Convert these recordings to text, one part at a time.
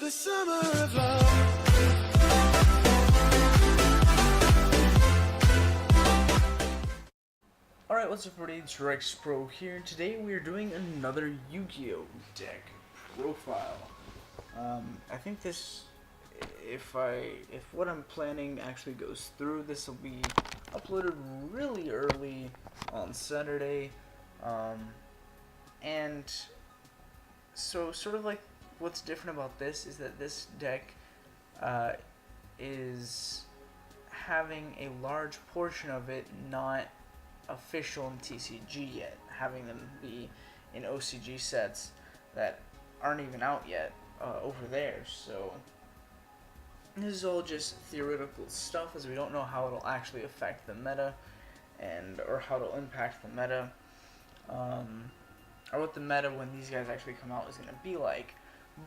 the summer of love. Alright, what's up everybody, it's Rex Pro here, and today we are doing another Yu-Gi-Oh! Deck profile. I think this, if what I'm planning actually goes through, this will be uploaded really early on Saturday, and so sort of like what's different about this is that this deck is having a large portion of it not official in TCG yet, having them be in OCG sets that aren't even out yet over there. So this is all just theoretical stuff, as we don't know how it'll actually affect the meta or how it'll impact the meta, or what the meta when these guys actually come out is going to be like.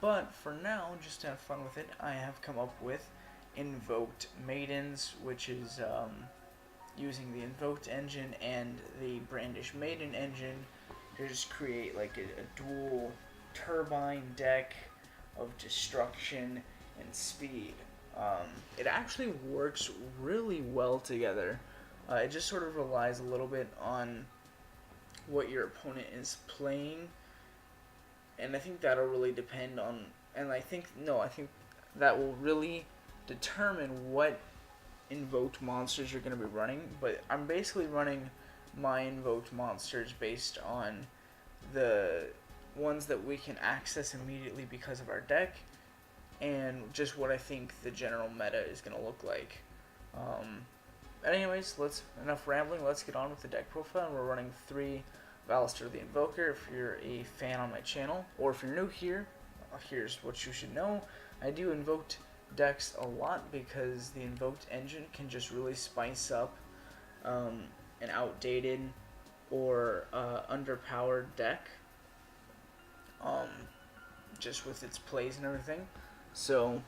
But for now, just to have fun with it, I have come up with Invoked Maidens, which is using the Invoked engine and the Brandish Maiden engine to just create like a dual turbine deck of destruction and speed. It actually works really well together. It just sort of relies a little bit on what your opponent is playing, and I think that'll really depend on, and I think that will really determine what invoked monsters you're going to be running. But I'm basically running my invoked monsters based on the ones that we can access immediately because of our deck, and just what I think the general meta is going to look like. But anyways, enough rambling, let's get on with the deck profile. We're running 3 Alistair the Invoker. If you're a fan on my channel, or if you're new here, here's what you should know. I do invoked decks a lot because the Invoked engine can just really spice up an outdated or underpowered deck, just with its plays and everything. So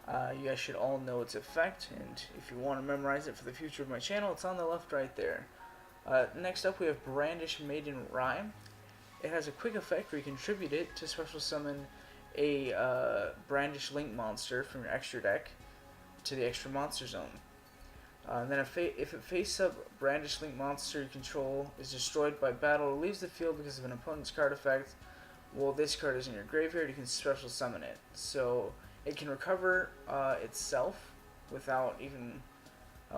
you guys should all know its effect, and if you want to memorize it for the future of my channel, it's on the left right there. Next up we have Brandish Maiden Rhyme. It has a quick effect where you contribute it to special summon a Brandish Link monster from your extra deck to the extra monster zone. And then if it face-up Brandish Link monster you control is destroyed by battle or leaves the field because of an opponent's card effect, well, this card is in your graveyard, you can special summon it. So it can recover itself without even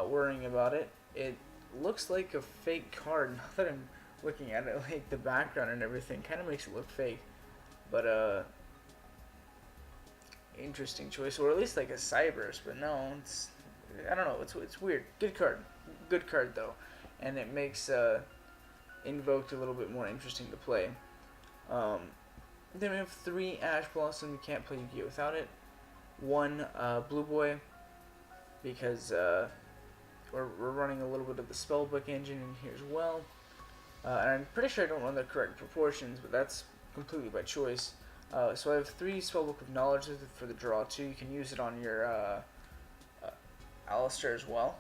worrying about it. It looks like a fake card now that I'm looking at it, like the background and everything kind of makes it look fake, but interesting choice, or at least like a Cyberse, but no, I don't know, it's weird. Good card though, and it makes Invoked a little bit more interesting to play. Then we have 3 Ash Blossom. You can't play Yu-Gi-Oh without it. 1 Blue Boy, because we're running a little bit of the Spellbook engine in here as well. And I'm pretty sure I don't run the correct proportions, but that's completely by choice. So I have 3 Spellbook of Knowledge for the draw 2. You can use it on your Alistair as well.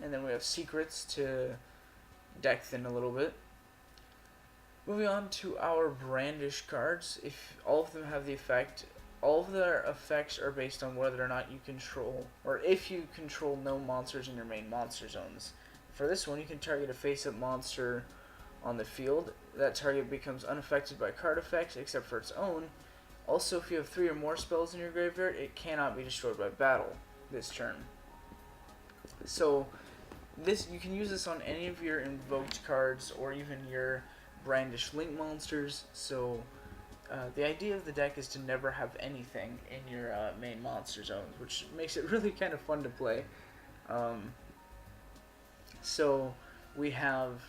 And then we have Secrets to deck thin a little bit. Moving on to our Brandish cards. If all of them have the effect, all of their effects are based on whether or not you control, or if you control no monsters in your main monster zones. For this one, you can target a face-up monster on the field. That target becomes unaffected by card effects except for its own. Also, if you have 3 or more spells in your graveyard, it cannot be destroyed by battle this turn. So you can use this on any of your invoked cards or even your Brandish Link monsters. So the idea of the deck is to never have anything in your main monster zones, which makes it really kind of fun to play. So we have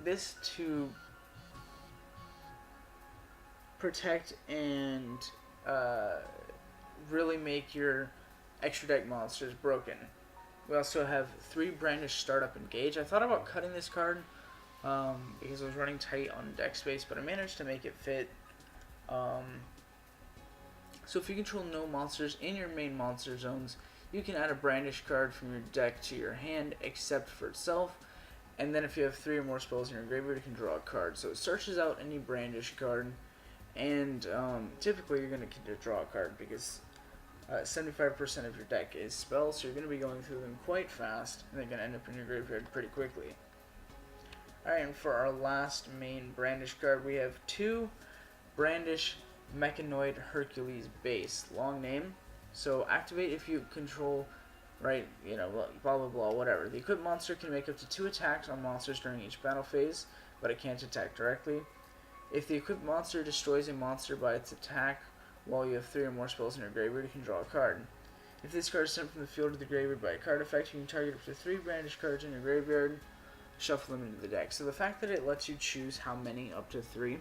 this to protect and really make your extra deck monsters broken. We also have 3 Brandish Startup Engage. I thought about cutting this card because I was running tight on deck space, but I managed to make it fit. So if you control no monsters in your main monster zones, you can add a Brandish card from your deck to your hand except for itself, and then if you have 3 or more spells in your graveyard, you can draw a card. So it searches out any Brandish card and typically you're going to draw a card because 75% of your deck is spells, so you're going to be going through them quite fast, and they're going to end up in your graveyard pretty quickly. Alright, and for our last main Brandish card, we have 2 Brandish Mechanoid Hercules base. Long name. So activate if you control, right, you know, blah blah blah, whatever. The equipped monster can make up to 2 attacks on monsters during each battle phase, but it can't attack directly. If the equipped monster destroys a monster by its attack while you have 3 or more spells in your graveyard, you can draw a card. If this card is sent from the field to the graveyard by a card effect, you can target up to 3 Brandish cards in your graveyard, shuffle them into the deck. So the fact that it lets you choose how many, up to 3,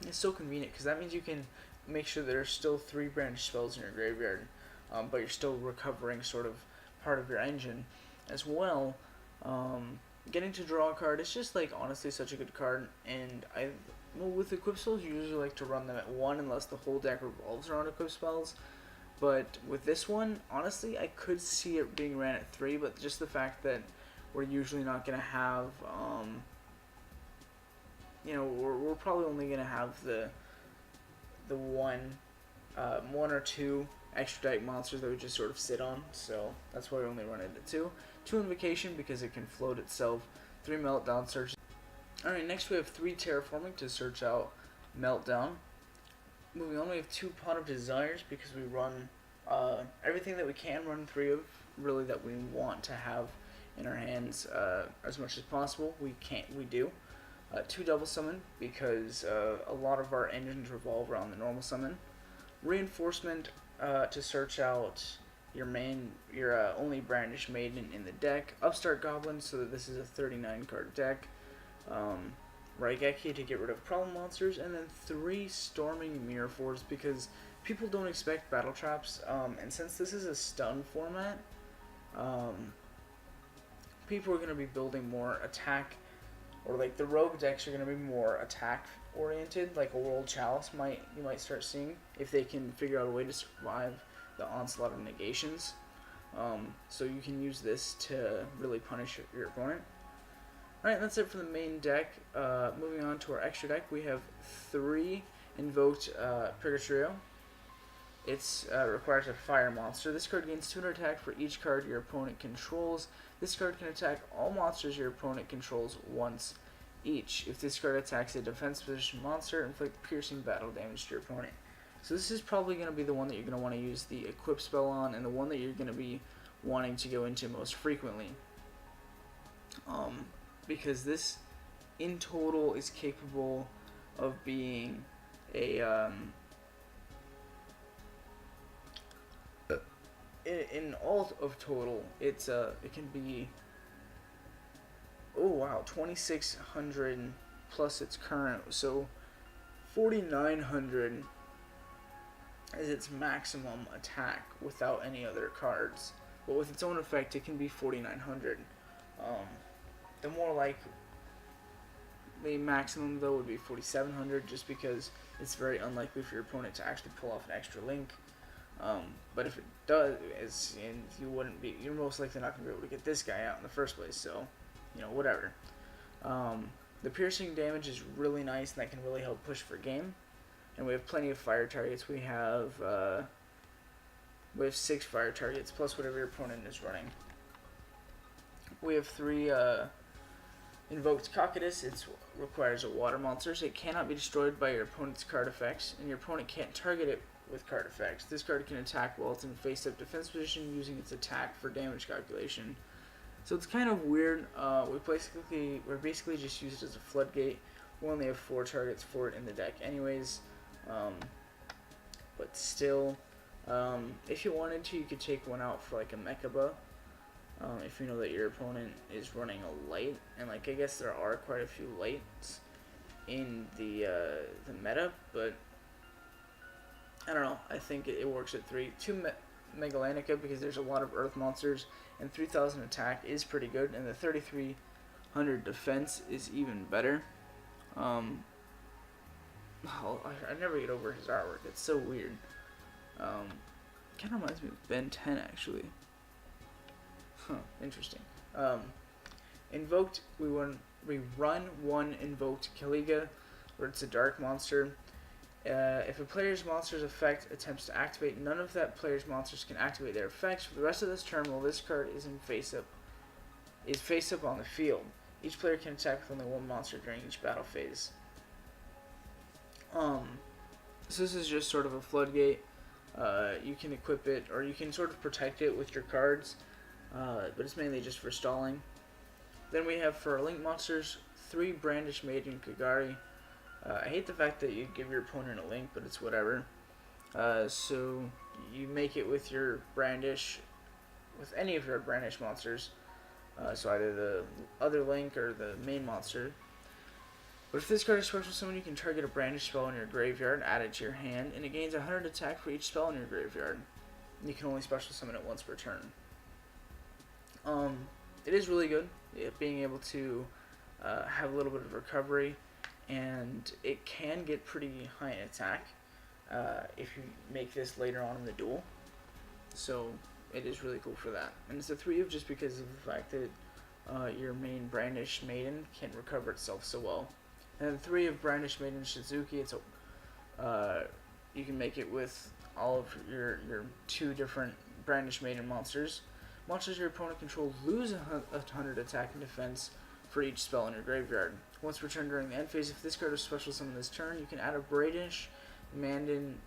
is so convenient, because that means you can make sure there are still 3 Brandish spells in your graveyard, but you're still recovering sort of part of your engine as well. Getting to draw a card is just like honestly such a good card, and with equip spells you usually like to run them at 1 unless the whole deck revolves around equip spells. But with this one, honestly, I could see it being ran at 3, but just the fact that we're usually not going to have, you know, we're probably only going to have the one or two extra type monsters that we just sort of sit on, so that's why we only run it at 2. 2 Invocation because it can float itself, 3 Meltdown search. Alright, next we have 3 Terraforming to search out Meltdown. Moving on, we have 2 Pot of Desires because we run everything that we can run 3 of, really, that we want to have in our hands as much as possible. We do. 2 Double Summon because a lot of our engines revolve around the normal summon. Reinforcement to search out your only Brandish Maiden in the deck. Upstart Goblin, so that this is a 39 card deck. Raigeki to get rid of problem monsters, and then 3 Storming Mirror Force because people don't expect battle traps, and since this is a stun format, people are going to be building more attack, or like the rogue decks are going to be more attack oriented, like a World Chalice you might start seeing if they can figure out a way to survive the onslaught of negations. So you can use this to really punish your opponent. Alright, that's it for the main deck. Moving on to our extra deck, we have 3 Invoked Purgatorio. It requires a fire monster. This card gains 200 attack for each card your opponent controls. This card can attack all monsters your opponent controls once each. If this card attacks a defense position monster, inflict piercing battle damage to your opponent. So this is probably going to be the one that you're going to want to use the equip spell on, and the one that you're going to be wanting to go into most frequently. Because this in total is capable of being a in all of total, it can be, oh wow, 2,600 plus its current, so 4,900 is its maximum attack without any other cards. But with its own effect, it can be 4,900. The more like the maximum though would be 4,700, just because it's very unlikely for your opponent to actually pull off an extra link. But if it does, and you're most likely not going to be able to get this guy out in the first place, so, you know, whatever. The piercing damage is really nice, and that can really help push for game. And we have plenty of fire targets. We have 6 fire targets, plus whatever your opponent is running. We have 3 Invoked Cocytus. It requires a water monster, so it cannot be destroyed by your opponent's card effects, and your opponent can't target it with card effects. This card can attack while it's in face-up defense position using its attack for damage calculation. So it's kind of weird. We're basically just used as a floodgate. We only have 4 targets for it in the deck anyways. But still, if you wanted to, you could take one out for like a Mechaba. If you know that your opponent is running a light, and like I guess there are quite a few lights in the meta, but I don't know. I think it works at 3. 2 Megalanica because there's a lot of Earth monsters, and 3,000 attack is pretty good, and the 3,300 defense is even better. I never get over his artwork. It's so weird. Kind of reminds me of Ben 10 actually. Huh, interesting. Invoked, we run 1 Invoked Kaliga, where it's a dark monster. If a player's monster's effect attempts to activate, none of that player's monsters can activate their effects for the rest of this turn while this card is face up on the field. Each player can attack with only one monster during each battle phase. So this is just sort of a floodgate. You can equip it, or you can sort of protect it with your cards, but it's mainly just for stalling. Then we have for link monsters 3 Brandish Maiden Kagari. I hate the fact that you give your opponent a link, but it's whatever. So you make it with your Brandish, with any of your Brandish monsters. So either the other link or the main monster. But if this card is special summon, you can target a Brandish spell in your graveyard, add it to your hand, and it gains 100 attack for each spell in your graveyard. You can only special summon it once per turn. It is really good, being able to have a little bit of recovery, and it can get pretty high in attack if you make this later on in the duel. So it is really cool for that. And it's a 3 of just because of the fact that your main Brandish Maiden can recover itself so well. And 3 of Brandish Maiden Shizuki, it's you can make it with all of your 2 different Brandish Maiden monsters. Monsters your opponent controls lose 100 attack and defense for each spell in your graveyard. Once per turn during the end phase, if this card is special summoned this turn, you can add a Brandish Maiden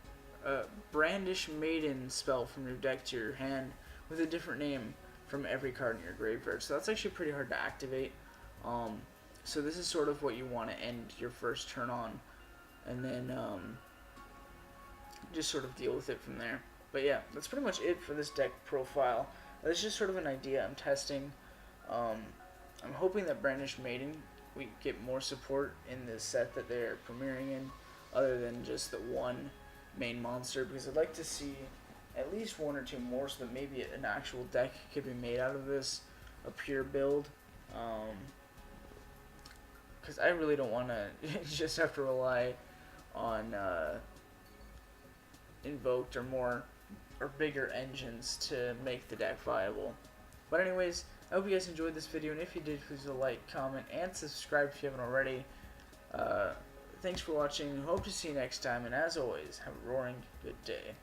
spell from your deck to your hand with a different name from every card in your graveyard. So that's actually pretty hard to activate. So this is sort of what you want to end your first turn on, and then just sort of deal with it from there. But yeah, that's pretty much it for this deck profile. This is just sort of an idea I'm testing. I'm hoping that Brandish Maiden, we get more support in the set that they're premiering in, other than just the one main monster, because I'd like to see at least 1 or 2 more, so that maybe an actual deck could be made out of this, a pure build. Because I really don't want to just have to rely on Invoked or bigger engines to make the deck viable. But anyways, I hope you guys enjoyed this video, and if you did, please like, comment, and subscribe if you haven't already. Thanks for watching. Hope to see you next time, and as always, have a roaring good day.